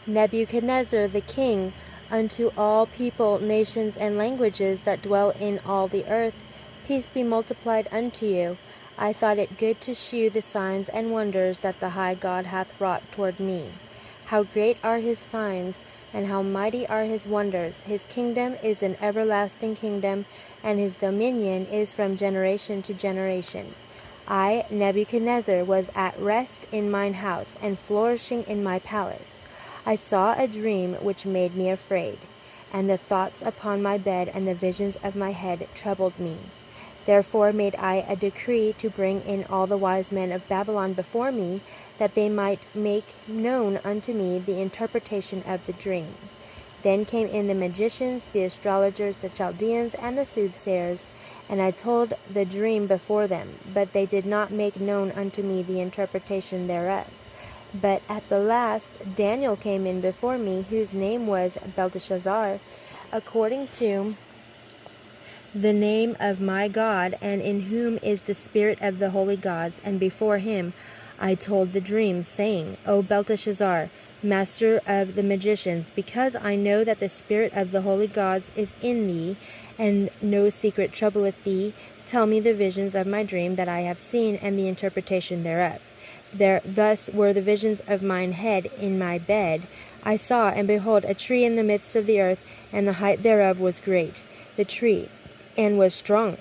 Nebuchadnezzar the king, unto all people, nations, and languages that dwell in all the earth, peace be multiplied unto you. I thought it good to shew the signs and wonders that the high God hath wrought toward me. How great are his signs, and how mighty are his wonders! His kingdom is an everlasting kingdom, and his dominion is from generation to generation. I, Nebuchadnezzar, was at rest in mine house, and flourishing in my palace. I saw a dream which made me afraid, and the thoughts upon my bed and the visions of my head troubled me. Therefore made I a decree to bring in all the wise men of Babylon before me, that they might make known unto me the interpretation of the dream. Then came in the magicians, the astrologers, the Chaldeans, and the soothsayers, and I told the dream before them, but they did not make known unto me the interpretation thereof. But at the last Daniel came in before me, whose name was Belteshazzar, according to the name of my God, and in whom is the spirit of the holy gods. And before him I told the dream, saying, O Belteshazzar, master of the magicians, because I know that the spirit of the holy gods is in thee, and no secret troubleth thee, tell me the visions of my dream that I have seen, and the interpretation thereof. Thus were the visions of mine head in my bed. I saw, and behold, a tree in the midst of the earth, and the height thereof was great, the tree, and was strong,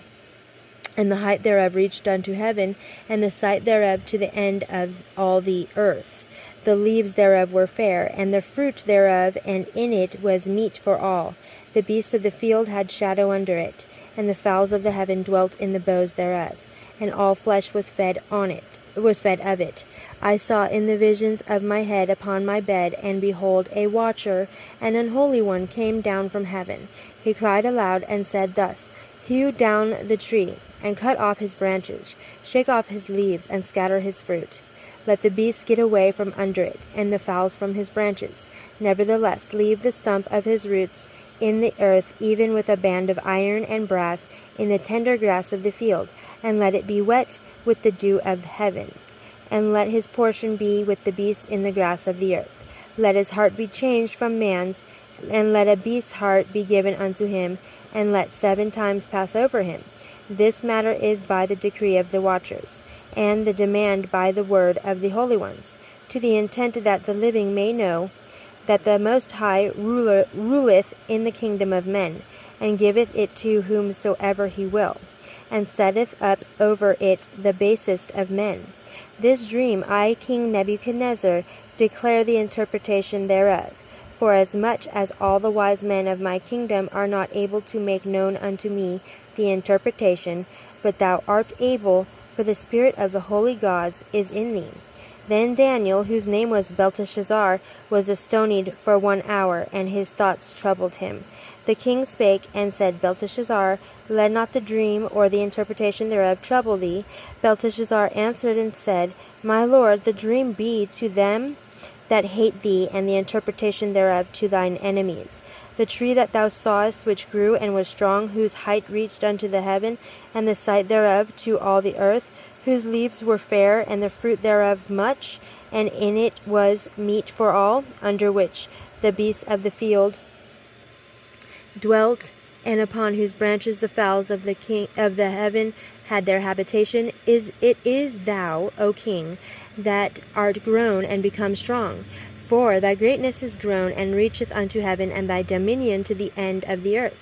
and the height thereof reached unto heaven, and the sight thereof to the end of all the earth. The leaves thereof were fair, and the fruit thereof, and in it was meat for all. The beasts of the field had shadow under it, and the fowls of the heaven dwelt in the boughs thereof, and all flesh was fed of it. I saw in the visions of my head upon my bed, and behold, a watcher, an unholy one, came down from heaven. He cried aloud, and said thus, Hew down the tree, and cut off his branches, shake off his leaves, and scatter his fruit. Let the beasts get away from under it, and the fowls from his branches. Nevertheless, leave the stump of his roots in the earth, even with a band of iron and brass, in the tender grass of the field, and let it be wet with the dew of heaven. And let his portion be with the beasts in the grass of the earth. Let his heart be changed from man's, and let a beast's heart be given unto him, and let 7 times pass over him. This matter is by the decree of the watchers, and the demand by the word of the holy ones, to the intent that the living may know that the Most High ruleth in the kingdom of men, and giveth it to whomsoever he will, and setteth up over it the basest of men. This dream I, King Nebuchadnezzar, declare the interpretation thereof, forasmuch as all the wise men of my kingdom are not able to make known unto me the interpretation, but thou art able, for the spirit of the holy gods is in thee. Then Daniel, whose name was Belteshazzar, was astonied for 1 hour, and his thoughts troubled him. The king spake and said, Belteshazzar, let not the dream or the interpretation thereof trouble thee. Belteshazzar answered and said, My lord, the dream be to them that hate thee, and the interpretation thereof to thine enemies. The tree that thou sawest, which grew and was strong, whose height reached unto the heaven, and the sight thereof to all the earth, whose leaves were fair, and the fruit thereof much, and in it was meat for all, under which the beasts of the field dwelt, and upon whose branches the fowls of the heaven had their habitation. It is thou, O king, that art grown and become strong. For thy greatness is grown, and reacheth unto heaven, and thy dominion to the end of the earth.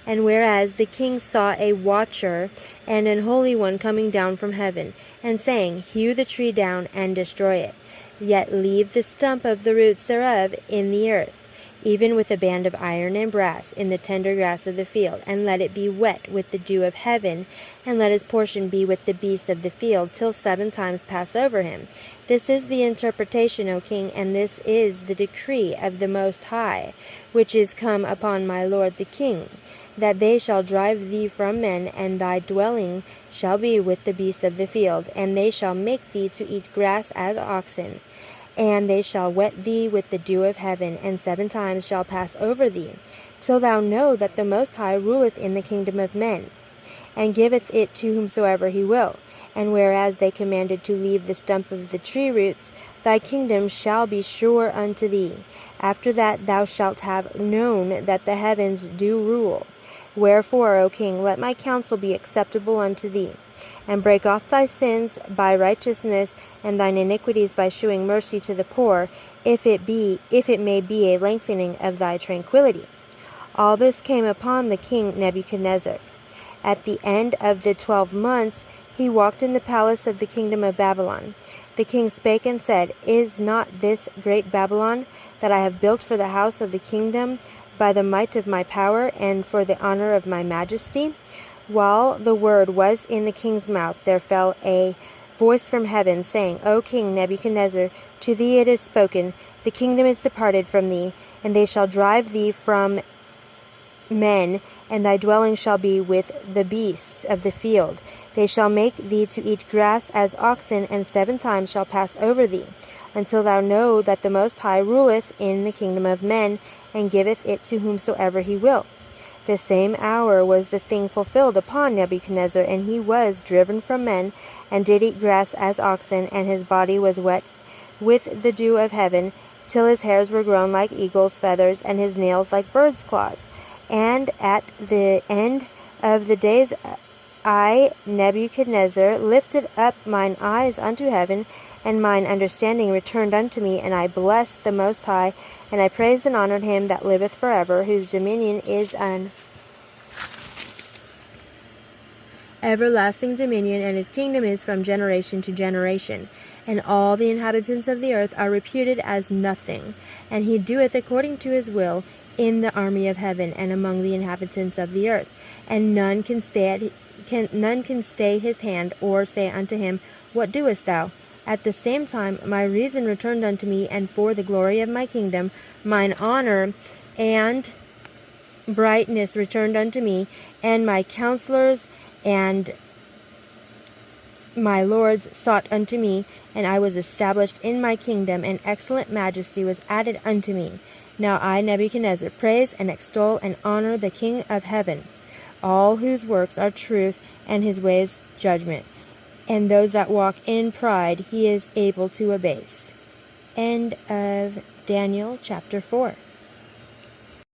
And whereas the king saw a watcher and an holy one coming down from heaven, and saying, Hew the tree down, and destroy it, yet leave the stump of the roots thereof in the earth, even with a band of iron and brass, in the tender grass of the field, and let it be wet with the dew of heaven, and let his portion be with the beasts of the field, till 7 times pass over him. This is the interpretation, O king, and this is the decree of the Most High, which is come upon my lord the king, that they shall drive thee from men, and thy dwelling shall be with the beasts of the field, and they shall make thee to eat grass as oxen, and they shall wet thee with the dew of heaven, and 7 times shall pass over thee, till thou know that the Most High ruleth in the kingdom of men, and giveth it to whomsoever he will. And whereas they commanded to leave the stump of the tree roots, thy kingdom shall be sure unto thee, After that thou shalt have known that the heavens do rule. Wherefore, O king, let my counsel be acceptable unto thee, and break off thy sins by righteousness, and thine iniquities by shewing mercy to the poor, if it may be a lengthening of thy tranquillity. All this came upon the king Nebuchadnezzar. At the end of the 12 months, he walked in the palace of the kingdom of Babylon. The king spake and said, Is not this great Babylon, that I have built for the house of the kingdom, by the might of my power, and for the honor of my majesty? While the word was in the king's mouth, there fell a voice from heaven, saying, O king Nebuchadnezzar, to thee it is spoken, the kingdom is departed from thee, and they shall drive thee from men, and thy dwelling shall be with the beasts of the field. They shall make thee to eat grass as oxen, and 7 times shall pass over thee, until thou know that the Most High ruleth in the kingdom of men, and giveth it to whomsoever he will. The same hour was the thing fulfilled upon Nebuchadnezzar, and he was driven from men, and did eat grass as oxen, and his body was wet with the dew of heaven, till his hairs were grown like eagle's feathers, and his nails like birds' claws. And at the end of the days I, Nebuchadnezzar, lifted up mine eyes unto heaven, and mine understanding returned unto me, and I blessed the Most High, and I praised and honored him that liveth forever, whose dominion is an everlasting dominion, and his kingdom is from generation to generation. And all the inhabitants of the earth are reputed as nothing, and he doeth according to his will in the army of heaven and among the inhabitants of the earth. And none can stay his hand, or say unto him, What doest thou? At the same time my reason returned unto me, and for the glory of my kingdom mine honor and brightness returned unto me, and my counselors and my lords sought unto me, and I was established in my kingdom, and excellent majesty was added unto me. Now I, Nebuchadnezzar, praise and extol and honor the King of heaven, all whose works are truth, and his ways judgment, and those that walk in pride he is able to abase. End of Daniel chapter 4.